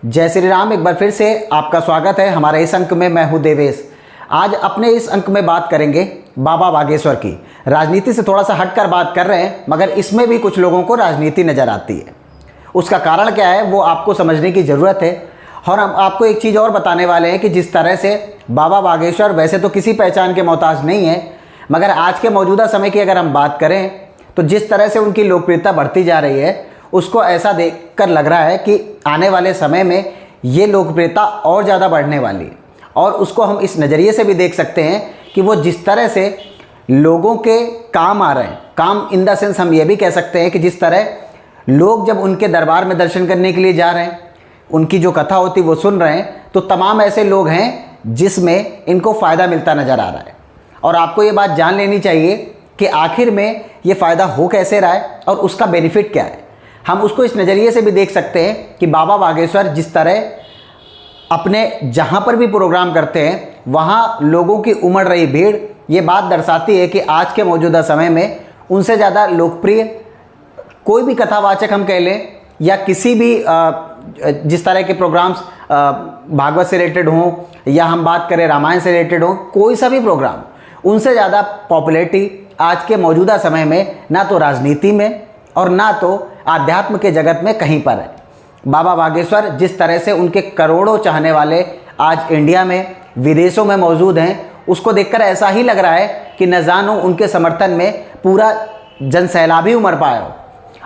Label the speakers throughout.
Speaker 1: जय श्री राम। एक बार फिर से आपका स्वागत है हमारे इस अंक में। मैं हूं देवेश। आज अपने इस अंक में बात करेंगे बाबा बागेश्वर की। राजनीति से थोड़ा सा हटकर बात कर रहे हैं, मगर इसमें भी कुछ लोगों को राजनीति नज़र आती है। उसका कारण क्या है वो आपको समझने की ज़रूरत है। और हम आपको एक चीज़ और बताने वाले हैं कि जिस तरह से बाबा बागेश्वर वैसे तो किसी पहचान के मोहताज नहीं है, मगर आज के मौजूदा समय की अगर हम बात करें तो जिस तरह से उनकी लोकप्रियता बढ़ती जा रही है, उसको ऐसा देखकर लग रहा है कि आने वाले समय में ये लोकप्रियता और ज़्यादा बढ़ने वाली है। और उसको हम इस नज़रिए से भी देख सकते हैं कि वो जिस तरह से लोगों के काम आ रहे हैं, काम इन द सेंस हम ये भी कह सकते हैं कि जिस तरह लोग जब उनके दरबार में दर्शन करने के लिए जा रहे हैं, उनकी जो कथा होती वो सुन रहे हैं, तो तमाम ऐसे लोग हैं जिसमें इनको फ़ायदा मिलता नज़र आ रहा है। और आपको ये बात जान लेनी चाहिए कि आखिर में ये फ़ायदा हो कैसे रहा है और उसका बेनिफिट क्या है। हम उसको इस नज़रिए से भी देख सकते हैं कि बाबा बागेश्वर जिस तरह अपने जहाँ पर भी प्रोग्राम करते हैं वहाँ लोगों की उमड़ रही भीड़ ये बात दर्शाती है कि आज के मौजूदा समय में उनसे ज़्यादा लोकप्रिय कोई भी कथावाचक हम कह लें या किसी भी जिस तरह के प्रोग्राम्स भागवत से रिलेटेड हों या हम बात करें रामायण से रिलेटेड हों, कोई सा भी प्रोग्राम, उनसे ज़्यादा पॉपुलैरिटी आज के मौजूदा समय में ना तो राजनीति में और ना तो आध्यात्म के जगत में कहीं पर है। बाबा बागेश्वर जिस तरह से उनके करोड़ों चाहने वाले आज इंडिया में विदेशों में मौजूद हैं, उसको देखकर ऐसा ही लग रहा है कि न जानो उनके समर्थन में पूरा जनसैलाब ही उमड़ पाया हो।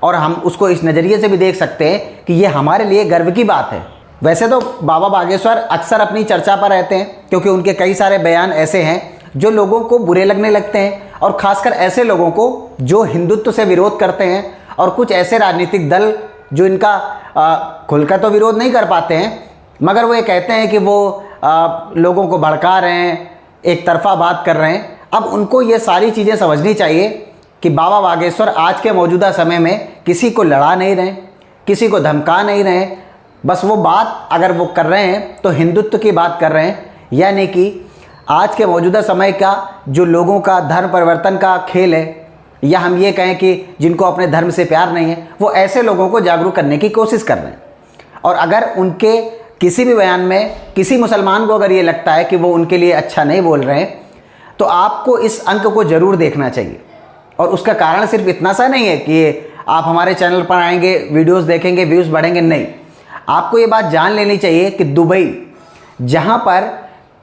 Speaker 1: और हम उसको इस नज़रिए से भी देख सकते हैं कि ये हमारे लिए गर्व की बात है। वैसे तो बाबा बागेश्वर अक्सर अपनी चर्चा पर रहते हैं क्योंकि उनके कई सारे बयान ऐसे हैं जो लोगों को बुरे लगने लगते हैं, और ख़ासकर ऐसे लोगों को जो हिंदुत्व से विरोध करते हैं, और कुछ ऐसे राजनीतिक दल जो इनका खुलकर तो विरोध नहीं कर पाते हैं, मगर वो ये कहते हैं कि वो लोगों को भड़का रहे हैं, एक तरफा बात कर रहे हैं। अब उनको ये सारी चीज़ें समझनी चाहिए कि बाबा बागेश्वर आज के मौजूदा समय में किसी को लड़ा नहीं रहे, किसी को धमका नहीं रहे। बस वो बात अगर वो कर रहे हैं तो हिंदुत्व की बात कर रहे हैं, यानी कि आज के मौजूदा समय का जो लोगों का धर्म परिवर्तन का खेल है, या हम ये कहें कि जिनको अपने धर्म से प्यार नहीं है, वो ऐसे लोगों को जागरूक करने की कोशिश कर रहे हैं। और अगर उनके किसी भी बयान में किसी मुसलमान को अगर ये लगता है कि वो उनके लिए अच्छा नहीं बोल रहे हैं, तो आपको इस अंक को ज़रूर देखना चाहिए। और उसका कारण सिर्फ इतना सा नहीं है कि आप हमारे चैनल पर आएंगे, वीडियोज़ देखेंगे, व्यूज़ बढ़ेंगे, नहीं। आपको ये बात जान लेनी चाहिए कि दुबई, जहाँ पर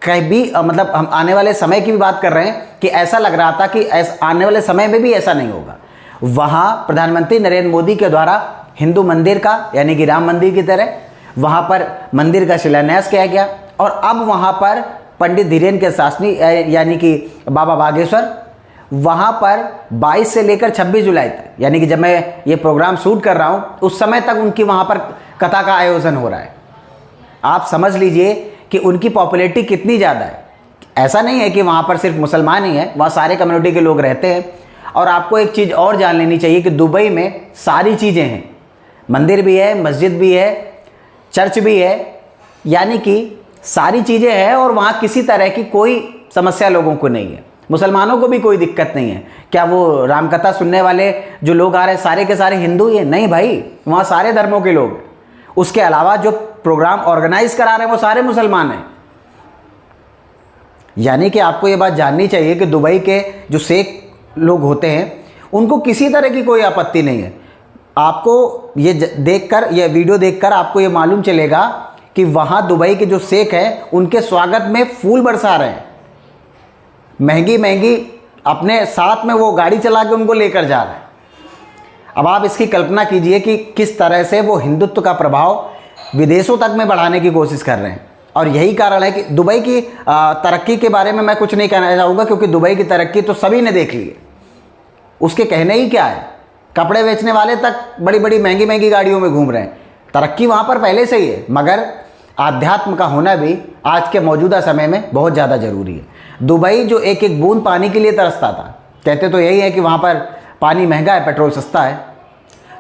Speaker 1: कहीं भी मतलब हम आने वाले समय की भी बात कर रहे हैं कि ऐसा लग रहा था कि आने वाले समय में भी ऐसा नहीं होगा, वहाँ प्रधानमंत्री नरेंद्र मोदी के द्वारा हिंदू मंदिर का यानी कि राम मंदिर की तरह वहाँ पर मंदिर का शिलान्यास किया गया। और अब वहाँ पर पंडित धीरेन्द्र के शास्त्री यानी कि बाबा बागेश्वर वहाँ पर 22 से लेकर 26 जुलाई तक, यानी कि जब मैं ये प्रोग्राम शूट कर रहा हूँ उस समय तक उनकी वहाँ पर कथा का आयोजन हो रहा है। आप समझ लीजिए कि उनकी पॉपुलैरिटी कितनी ज़्यादा है। ऐसा नहीं है कि वहाँ पर सिर्फ मुसलमान ही हैं, वहाँ सारे कम्युनिटी के लोग रहते हैं। और आपको एक चीज़ और जान लेनी चाहिए कि दुबई में सारी चीज़ें हैं, मंदिर भी है, मस्जिद भी है, चर्च भी है, यानी कि सारी चीज़ें हैं। और वहाँ किसी तरह की कोई समस्या लोगों को नहीं है, मुसलमानों को भी कोई दिक्कत नहीं है। क्या वो रामकथा सुनने वाले जो लोग आ रहे हैं सारे के सारे हिंदू ही हैं? नहीं भाई, वहाँ सारे धर्मों के लोग। उसके अलावा जो प्रोग्राम ऑर्गेनाइज करा रहे हैं वो सारे मुसलमान हैं। यानी कि आपको ये बात जाननी चाहिए कि दुबई के जो शेख लोग होते हैं उनको किसी तरह की कोई आपत्ति नहीं है। आपको ये देखकर, ये वीडियो देखकर आपको ये मालूम चलेगा कि वहाँ दुबई के जो शेख हैं उनके स्वागत में फूल बरसा रहे हैं, महंगी महंगी अपने साथ में वो गाड़ी चला के उनको लेकर जा रहे हैं। अब आप इसकी कल्पना कीजिए कि किस तरह से वो हिंदुत्व का प्रभाव विदेशों तक में बढ़ाने की कोशिश कर रहे हैं। और यही कारण है कि दुबई की तरक्की के बारे में मैं कुछ नहीं कहना चाहूँगा, क्योंकि दुबई की तरक्की तो सभी ने देख ली है। उसके कहने ही क्या है, कपड़े बेचने वाले तक बड़ी बड़ी महंगी महंगी गाड़ियों में घूम रहे हैं। तरक्की वहाँ पर पहले से ही है, मगर आध्यात्म का होना भी आज के मौजूदा समय में बहुत ज़्यादा ज़रूरी है। दुबई जो एक एक बूंद पानी के लिए तरसता था, कहते तो यही है कि वहाँ पर पानी महंगा है, पेट्रोल सस्ता है।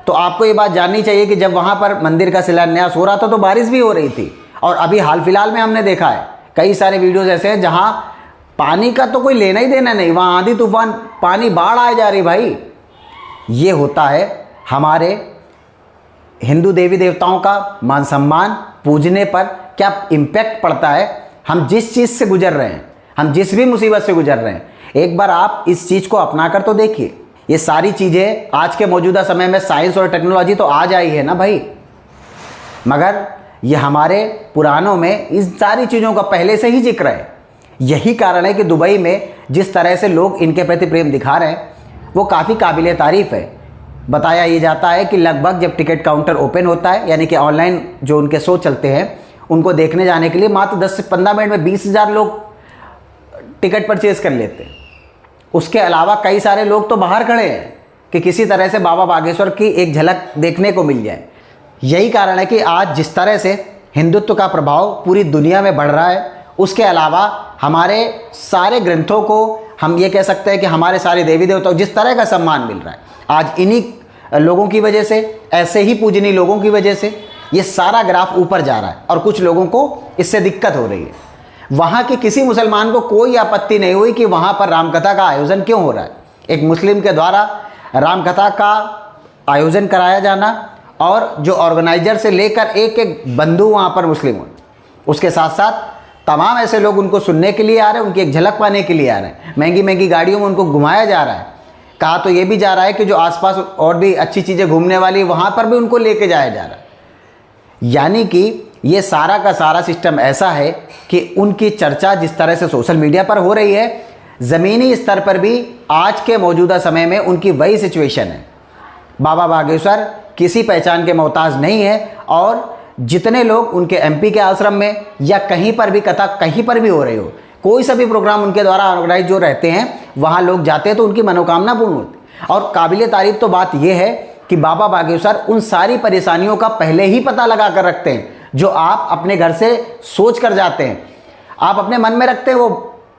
Speaker 1: तो आपको ये बात जाननी चाहिए कि जब वहाँ पर मंदिर का शिलान्यास हो रहा था तो बारिश भी हो रही थी। और अभी हाल फिलहाल में हमने देखा है कई सारे वीडियोज़ ऐसे हैं जहाँ पानी का तो कोई लेना ही देना नहीं, वहाँ आंधी तूफान, पानी बाढ़ आ जा रही। भाई ये होता है हमारे हिंदू देवी देवताओं का मान सम्मान पूजने पर क्या इम्पैक्ट पड़ता है, हम जिस चीज़ से गुजर रहे हैं, हम जिस भी मुसीबत से गुजर रहे हैं, एक बार आप इस चीज़ को अपना कर तो देखिए। ये सारी चीज़ें आज के मौजूदा समय में साइंस और टेक्नोलॉजी तो आ जाई है ना भाई, मगर ये हमारे पुराणों में इन सारी चीज़ों का पहले से ही जिक्र है। यही कारण है कि दुबई में जिस तरह से लोग इनके प्रति प्रेम दिखा रहे हैं वो काफ़ी काबिल तारीफ़ है। बताया ये जाता है कि लगभग जब टिकट काउंटर ओपन होता है, यानी कि ऑनलाइन जो उनके शो चलते हैं, उनको देखने जाने के लिए मात्र 10 से 15 मिनट में 20,000 लोग टिकट परचेज कर लेते हैं। उसके अलावा कई सारे लोग तो बाहर खड़े हैं कि किसी तरह से बाबा बागेश्वर की एक झलक देखने को मिल जाए। यही कारण है कि आज जिस तरह से हिंदुत्व का प्रभाव पूरी दुनिया में बढ़ रहा है, उसके अलावा हमारे सारे ग्रंथों को हम ये कह सकते हैं कि हमारे सारे देवी देवताओं जिस तरह का सम्मान मिल रहा है, आज इन्हीं लोगों की वजह से, ऐसे ही पूजनीय लोगों की वजह से ये सारा ग्राफ ऊपर जा रहा है और कुछ लोगों को इससे दिक्कत हो रही है। वहाँ के किसी मुसलमान को कोई आपत्ति नहीं हुई कि वहाँ पर रामकथा का आयोजन क्यों हो रहा है। एक मुस्लिम के द्वारा रामकथा का आयोजन कराया जाना और जो ऑर्गेनाइजर से लेकर एक एक बंधु वहाँ पर मुस्लिम हो, उसके साथ साथ तमाम ऐसे लोग उनको सुनने के लिए आ रहे हैं, उनकी एक झलक पाने के लिए आ रहे हैं। महंगी महंगी गाड़ियों में उनको घुमाया जा रहा है। कहा तो ये भी जा रहा है कि जो आसपास और भी अच्छी चीज़ें घूमने वाली वहाँ पर भी उनको लेके जाया जा रहा है। यानी कि ये सारा का सारा सिस्टम ऐसा है कि उनकी चर्चा जिस तरह से सोशल मीडिया पर हो रही है, ज़मीनी स्तर पर भी आज के मौजूदा समय में उनकी वही सिचुएशन है। बाबा बागेश्वर किसी पहचान के मोहताज नहीं है और जितने लोग उनके एमपी के आश्रम में या कहीं पर भी कथा कहीं पर भी हो रही हो, कोई सा भी प्रोग्राम उनके द्वारा ऑर्गेनाइज जो रहते हैं, वहाँ लोग जाते हैं तो उनकी मनोकामना पूर्ण होती। और काबिल तारीफ तो बात यह है कि बाबा बागेश्वर उन सारी परेशानियों का पहले ही पता लगा कर रखते हैं जो आप अपने घर से सोच कर जाते हैं, आप अपने मन में रखते हैं, वो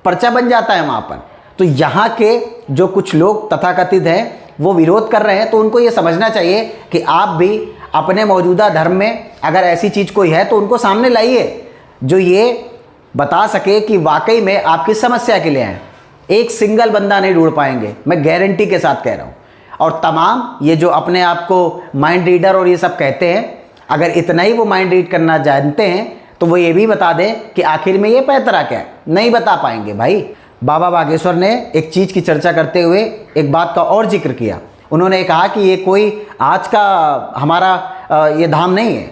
Speaker 1: पर्चा बन जाता है वहाँ पर। तो यहाँ के जो कुछ लोग तथाकथित हैं वो विरोध कर रहे हैं, तो उनको ये समझना चाहिए कि आप भी अपने मौजूदा धर्म में अगर ऐसी चीज़ कोई है तो उनको सामने लाइए जो ये बता सके कि वाकई में आपकी समस्या के लिए हैं। एक सिंगल बंदा नहीं ढूंढ पाएंगे, मैं गारंटी के साथ कह रहा हूँ। और तमाम ये जो अपने आप को माइंड रीडर और ये सब कहते हैं, अगर इतना ही वो माइंड रीड करना जानते हैं तो वो ये भी बता दें कि आखिर में ये पैतरा क्या है। नहीं बता पाएंगे भाई। बाबा बागेश्वर ने एक चीज़ की चर्चा करते हुए एक बात का और जिक्र किया। उन्होंने कहा कि ये कोई आज का हमारा ये धाम नहीं है,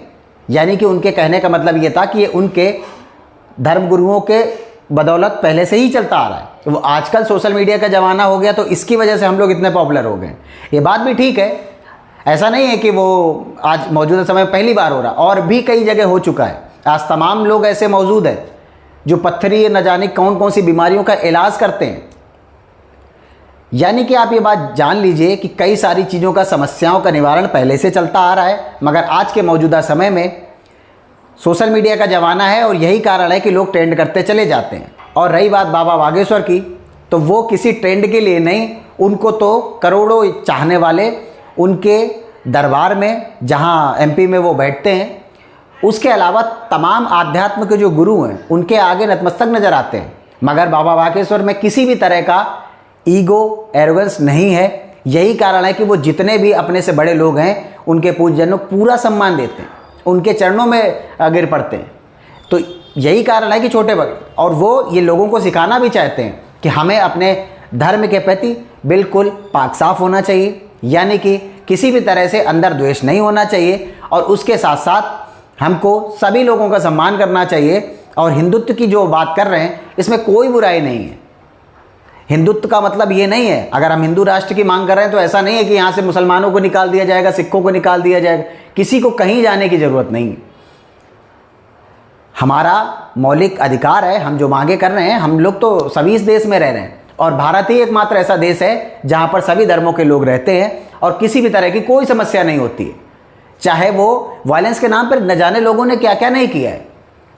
Speaker 1: यानी कि उनके कहने का मतलब ये था कि ये उनके धर्म गुरुओं के बदौलत पहले से ही चलता आ रहा है। तो वो आजकल सोशल मीडिया का ज़माना हो गया तो इसकी वजह से हम लोग इतने पॉपुलर हो गए। ये बात भी ठीक है, ऐसा नहीं है कि वो आज मौजूदा समय में पहली बार हो रहा, और भी कई जगह हो चुका है। आज तमाम लोग ऐसे मौजूद हैं जो पत्थरी न जाने कौन कौन सी बीमारियों का इलाज करते हैं। यानी कि आप ये बात जान लीजिए कि कई सारी चीज़ों का, समस्याओं का निवारण पहले से चलता आ रहा है, मगर आज के मौजूदा समय में सोशल मीडिया का ज़माना है और यही कारण है कि लोग ट्रेंड करते चले जाते हैं। और रही बात बाबा बागेश्वर की, तो वो किसी ट्रेंड के लिए नहीं, उनको तो करोड़ों चाहने वाले उनके दरबार में जहाँ एमपी में वो बैठते हैं, उसके अलावा तमाम आध्यात्म के जो गुरु हैं उनके आगे नतमस्तक नज़र आते हैं। मगर बाबा बागेश्वर में किसी भी तरह का ईगो, एरोगेंस नहीं है। यही कारण है कि वो जितने भी अपने से बड़े लोग हैं उनके पूज्यजनों को पूरा सम्मान देते हैं, उनके चरणों में गिर पड़ते हैं। तो यही कारण है कि छोटे बड़े, और वो ये लोगों को सिखाना भी चाहते हैं कि हमें अपने धर्म के प्रति बिल्कुल पाक साफ होना चाहिए, यानी कि किसी भी तरह से अंदर द्वेष नहीं होना चाहिए, और उसके साथ साथ हमको सभी लोगों का सम्मान करना चाहिए। और हिंदुत्व की जो बात कर रहे हैं इसमें कोई बुराई नहीं है। हिंदुत्व का मतलब ये नहीं है, अगर हम हिंदू राष्ट्र की मांग कर रहे हैं तो ऐसा नहीं है कि यहाँ से मुसलमानों को निकाल दिया जाएगा, सिखों को निकाल दिया जाएगा। किसी को कहीं जाने की ज़रूरत नहीं है। हमारा मौलिक अधिकार है, हम जो मांगे कर रहे हैं, हम लोग तो सभी इस देश में रह रहे हैं और भारत ही एकमात्र ऐसा देश है जहाँ पर सभी धर्मों के लोग रहते हैं और किसी भी तरह की कोई समस्या नहीं होती है। चाहे वो वायलेंस के नाम पर न जाने लोगों ने क्या क्या नहीं किया है।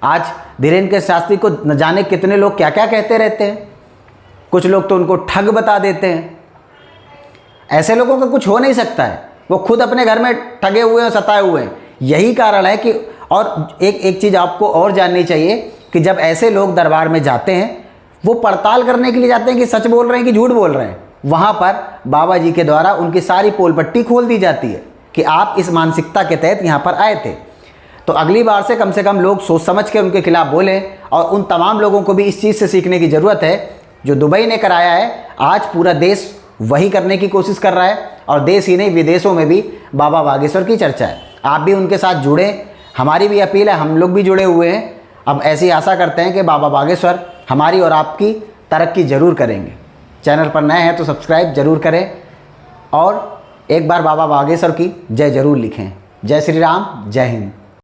Speaker 1: आज धीरेन्द्र शास्त्री को न जाने कितने लोग क्या क्या कहते रहते हैं, कुछ लोग तो उनको ठग बता देते हैं। ऐसे लोगों का कुछ हो नहीं सकता है, वो खुद अपने घर में ठगे हुए हैं, सताए हुए हैं। यही कारण है कि, और एक चीज़ आपको और जाननी चाहिए कि जब ऐसे लोग दरबार में जाते हैं, वो पड़ताल करने के लिए जाते हैं कि सच बोल रहे हैं कि झूठ बोल रहे हैं। वहाँ पर बाबा जी के द्वारा उनकी सारी पोल पट्टी खोल दी जाती है कि आप इस मानसिकता के तहत यहाँ पर आए थे। तो अगली बार से कम लोग सोच समझ के उनके खिलाफ बोलें, और उन तमाम लोगों को भी इस चीज़ से सीखने की ज़रूरत है जो दुबई ने कराया है। आज पूरा देश वही करने की कोशिश कर रहा है, और देश ही नहीं विदेशों में भी बाबा बागेश्वर की चर्चा है। आप भी उनके साथ जुड़ें, हमारी भी अपील है, हम लोग भी जुड़े हुए हैं। अब ऐसी आशा करते हैं कि बाबा बागेश्वर हमारी और आपकी तरक्की ज़रूर करेंगे। चैनल पर नए हैं तो सब्सक्राइब ज़रूर करें, और एक बार बाबा बागेश्वर की जय ज़रूर लिखें। जय श्री राम, जय हिंद।